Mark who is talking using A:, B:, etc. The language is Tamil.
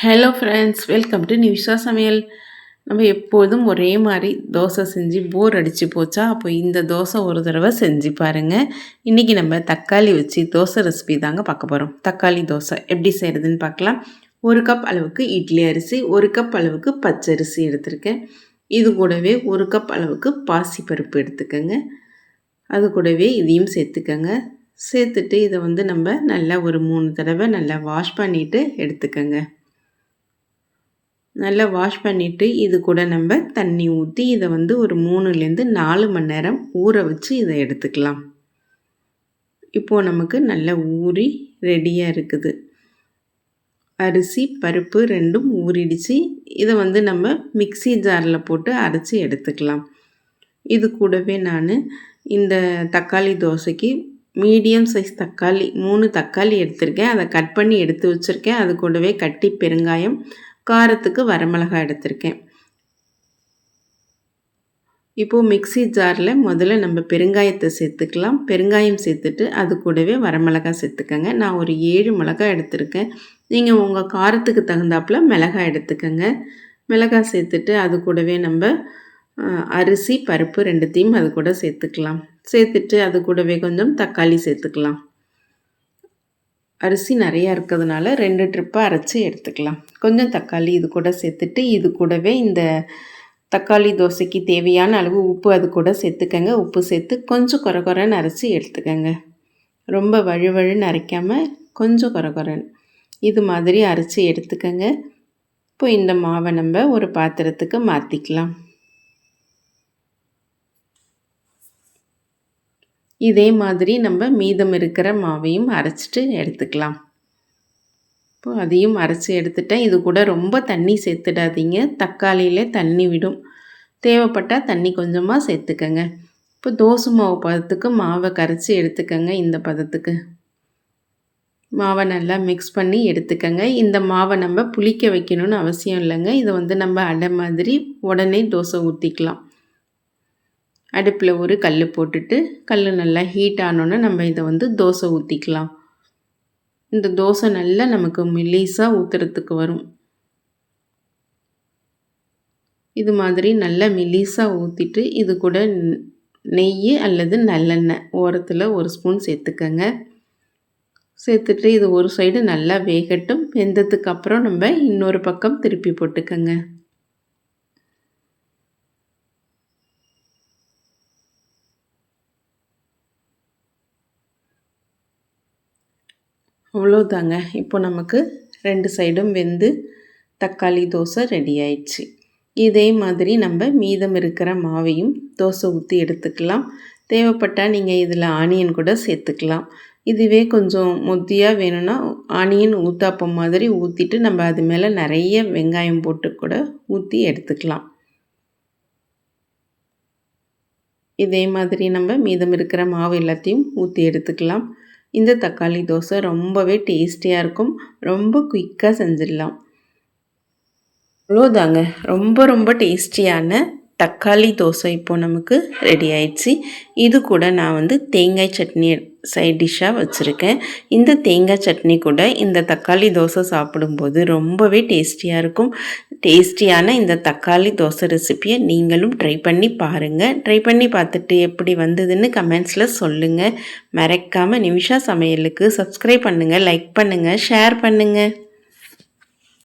A: Hello friends, welcome to Nivisha சமையல். நம்ம எப்போதும் ஒரே மாதிரி தோசை செஞ்சு போர் அடித்து போச்சா, அப்போ இந்த தோசை ஒரு தடவை செஞ்சு பாருங்கள். இன்றைக்கி நம்ம தக்காளி வச்சு தோசை ரெசிபி தாங்க பார்க்க போகிறோம். தக்காளி தோசை எப்படி செய்கிறதுன்னு பார்க்கலாம். 1 கப் அளவுக்கு இட்லி அரிசி, 1 கப் அளவுக்கு பச்சரிசி எடுத்திருக்கேன். இது கூடவே 1 கப் அளவுக்கு பாசிப்பருப்பு எடுத்துக்கோங்க. அது கூடவே இதையும் சேர்த்துக்கோங்க. சேர்த்துட்டு இதை நம்ம நல்லா ஒரு 3 தடவை நல்லா வாஷ் பண்ணிவிட்டு எடுத்துக்கோங்க. நல்லா வாஷ் பண்ணிவிட்டு இது கூட நம்ம தண்ணி ஊற்றி இதை ஒரு 3லேருந்து 4 மணி நேரம் ஊற வச்சு இதை எடுத்துக்கலாம். இப்போது நமக்கு நல்லா ஊறி ரெடியாக இருக்குது. அரிசி பருப்பு ரெண்டும் ஊறிடுச்சு. இதை நம்ம மிக்ஸி ஜாரில் போட்டு அரைச்சி எடுத்துக்கலாம். இது கூடவே நான் இந்த தக்காளி தோசைக்கு மீடியம் சைஸ் தக்காளி 3 தக்காளி எடுத்திருக்கேன். அதை கட் பண்ணி எடுத்து வச்சுருக்கேன். அது கூடவே கட்டி பெருங்காயம், காரத்துக்கு வரமிளகாய் எடுத்திருக்கேன். இப்போது மிக்ஸி ஜாரில் முதல்ல நம்ம பெருங்காயத்தை சேர்த்துக்கலாம். பெருங்காயம் சேர்த்துட்டு அது கூடவே வரமிளகாய் சேர்த்துக்கங்க. நான் ஒரு 7 மிளகாய் எடுத்திருக்கேன். நீங்கள் உங்கள் காரத்துக்கு தகுந்தாப்பில் மிளகாய் எடுத்துக்கங்க. மிளகாய் சேர்த்துட்டு அது கூடவே நம்ம அரிசி பருப்பு ரெண்டுத்தையும் அது கூட சேர்த்துக்கலாம். சேர்த்துட்டு அது கூடவே கொஞ்சம் தக்காளி சேர்த்துக்கலாம். அரிசி நிறையா இருக்கிறதுனால 2 ட்ரிப்பாக அரைச்சி எடுத்துக்கலாம். கொஞ்சம் தக்காளி இது கூட சேர்த்துட்டு இது கூடவே இந்த தக்காளி தோசைக்கு தேவையான அளவு உப்பு அது கூட சேர்த்துக்கங்க. உப்பு சேர்த்து கொஞ்சம் கொரகொரன்னு அரைச்சி எடுத்துக்கங்க. ரொம்ப வழுவழுன்னு அரைக்காமல் கொஞ்சம் கொரகொரன்னு இது மாதிரி அரைச்சி எடுத்துக்கங்க. இப்போ இந்த மாவை நம்ம ஒரு பாத்திரத்துக்கு மாற்றிக்கலாம். இதே மாதிரி நம்ம மீதம் இருக்கிற மாவையும் அரைச்சிட்டு எடுத்துக்கலாம். இப்போ அதையும் அரைச்சி எடுத்துட்டேன். இது கூட ரொம்ப தண்ணி சேர்த்துடாதீங்க. தக்காளியில் தண்ணி விடும். தேவைப்பட்டால் தண்ணி கொஞ்சமாக சேர்த்துக்கங்க. இப்போ தோசை மாவு பதத்துக்கு மாவை கரைச்சி எடுத்துக்கங்க. இந்த பதத்துக்கு மாவை நல்லா மிக்ஸ் பண்ணி எடுத்துக்கங்க. இந்த மாவை நம்ம புளிக்க வைக்கணும்னு அவசியம் இல்லைங்க. இதை நம்ம அடை மாதிரி உடனே தோசை ஊற்றிக்கலாம். அடுப்பில் ஒரு கல் போட்டுட்டு கல் நல்லா ஹீட் ஆனோன்னே நம்ம இதை தோசை ஊற்றிக்கலாம். இந்த தோசை நல்லா நமக்கு மெல்லிசாக ஊற்றுறதுக்கு வரும். இது மாதிரி நல்லா மெல்லிசாக ஊற்றிட்டு இது கூட நெய் அல்லது நல்லெண்ணெய் ஓரத்தில் 1 ஸ்பூன் சேர்த்துக்கங்க. சேர்த்துட்டு இது ஒரு சைடு நல்லா வேகட்டும். வெந்ததுக்கு அப்புறம் நம்ம இன்னொரு பக்கம் திருப்பி போட்டுக்கங்க. அவ்வளோதாங்க. இப்போ நமக்கு 2 சைடும் வெந்து தக்காளி தோசை ரெடி ஆயிடுச்சு. இதே மாதிரி நம்ம மீதம் இருக்கிற மாவையும் தோசை ஊற்றி எடுத்துக்கலாம். தேவைப்பட்டால் நீங்கள் இதில் ஆனியன் கூட சேர்த்துக்கலாம். இதுவே கொஞ்சம் முத்தியாக வேணும்னா ஆனியன் ஊத்தாப்பம் மாதிரி ஊற்றிட்டு நம்ம அது மேலே நிறைய வெங்காயம் போட்டு கூட ஊற்றி எடுத்துக்கலாம். இதே மாதிரி நம்ம மீதம் இருக்கிற மாவு எல்லாத்தையும் ஊற்றி எடுத்துக்கலாம். இந்த தக்காளி தோசை ரொம்பவே டேஸ்டியாக இருக்கும். ரொம்ப குயிக்காக செஞ்சிடலாம். அவ்வளோதாங்க. ரொம்ப டேஸ்டியான தக்காளி தோசை இப்போது நமக்கு ரெடி ஆயிடுச்சு. இது கூட நான் தேங்காய் சட்னி சைட் டிஷ்ஷாக வச்சுருக்கேன். இந்த தேங்காய் சட்னி கூட இந்த தக்காளி தோசை சாப்பிடும்போது ரொம்பவே டேஸ்டியாக இருக்கும். டேஸ்டியான இந்த தக்காளி தோசை ரெசிப்பியை நீங்களும் ட்ரை பண்ணி பாருங்கள். ட்ரை பண்ணி பார்த்துட்டு எப்படி வந்ததுன்னு கமெண்ட்ஸில் சொல்லுங்கள். மறக்காமல் நிமிஷா சமையலுக்கு சப்ஸ்கிரைப் பண்ணுங்கள், லைக் பண்ணுங்கள், ஷேர் பண்ணுங்கள்.